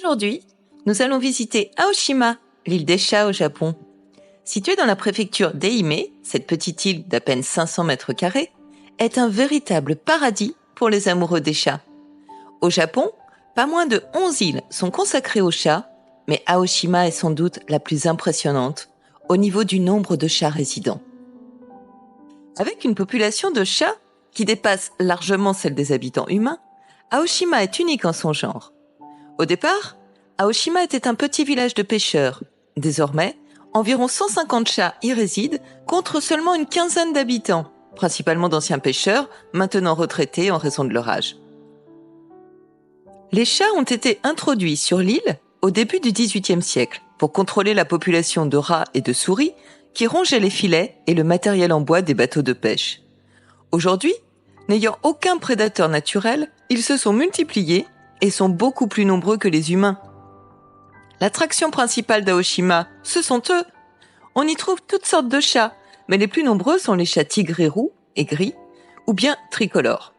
Aujourd'hui, nous allons visiter Aoshima, l'île des chats au Japon. Située dans la préfecture d'Ehime, cette petite île d'à peine 500 mètres carrés est un véritable paradis pour les amoureux des chats. Au Japon, pas moins de 11 îles sont consacrées aux chats, mais Aoshima est sans doute la plus impressionnante au niveau du nombre de chats résidents. Avec une population de chats qui dépasse largement celle des habitants humains, Aoshima est unique en son genre. Au départ, Aoshima était un petit village de pêcheurs. Désormais, environ 150 chats y résident contre seulement une quinzaine d'habitants, principalement d'anciens pêcheurs, maintenant retraités en raison de leur âge. Les chats ont été introduits sur l'île au début du XVIIIe siècle pour contrôler la population de rats et de souris qui rongeaient les filets et le matériel en bois des bateaux de pêche. Aujourd'hui, n'ayant aucun prédateur naturel, ils se sont multipliés et sont beaucoup plus nombreux que les humains. L'attraction principale d'Aoshima, ce sont eux. On y trouve toutes sortes de chats, mais les plus nombreux sont les chats tigrés roux et gris, ou bien tricolores.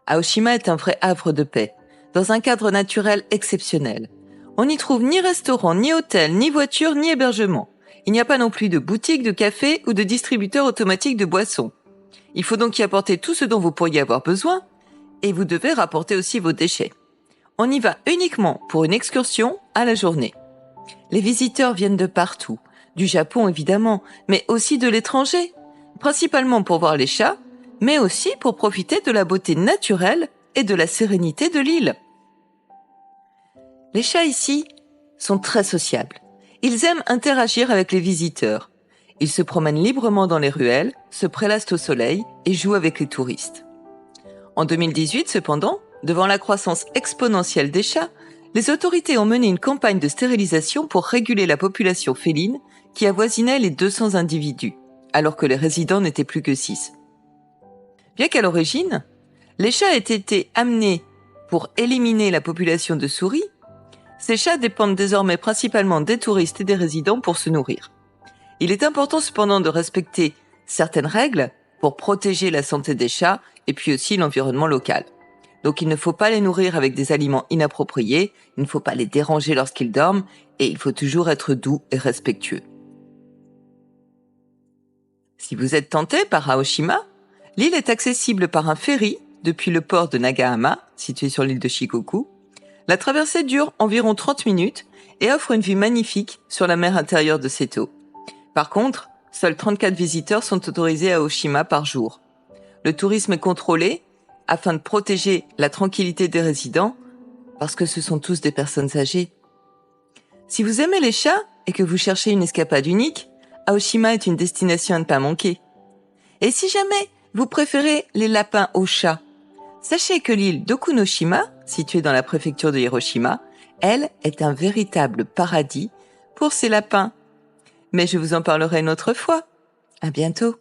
Aoshima est un vrai havre de paix, dans un cadre naturel exceptionnel. On n'y trouve ni restaurant, ni hôtel, ni voiture, ni hébergement. Il n'y a pas non plus de boutique, de café ou de distributeur automatique de boissons. Il faut donc y apporter tout ce dont vous pourriez avoir besoin, et vous devez rapporter aussi vos déchets. On y va uniquement pour une excursion à la journée. Les visiteurs viennent de partout, du Japon évidemment, mais aussi de l'étranger, principalement pour voir les chats, mais aussi pour profiter de la beauté naturelle et de la sérénité de l'île. Les chats ici sont très sociables. Ils aiment interagir avec les visiteurs. Ils se promènent librement dans les ruelles, se prélassent au soleil et jouent avec les touristes. En 2018, cependant, devant la croissance exponentielle des chats, les autorités ont mené une campagne de stérilisation pour réguler la population féline qui avoisinait les 200 individus, alors que les résidents n'étaient plus que 6. Bien qu'à l'origine, les chats aient été amenés pour éliminer la population de souris, ces chats dépendent désormais principalement des touristes et des résidents pour se nourrir. Il est important cependant de respecter certaines règles pour protéger la santé des chats et puis aussi l'environnement local. Donc il ne faut pas les nourrir avec des aliments inappropriés, il ne faut pas les déranger lorsqu'ils dorment et il faut toujours être doux et respectueux. Si vous êtes tenté par Aoshima, l'île est accessible par un ferry depuis le port de Nagahama, situé sur l'île de Shikoku. La traversée dure environ 30 minutes et offre une vue magnifique sur la mer intérieure de Seto. Par contre, seuls 34 visiteurs sont autorisés à Aoshima par jour. Le tourisme est contrôlé afin de protéger la tranquillité des résidents parce que ce sont tous des personnes âgées. Si vous aimez les chats et que vous cherchez une escapade unique, Aoshima est une destination à ne pas manquer. Et si jamais vous préférez les lapins aux chats, sachez que l'île d'Okunoshima, située dans la préfecture de Hiroshima, elle est un véritable paradis pour ces lapins. Mais je vous en parlerai une autre fois. À bientôt.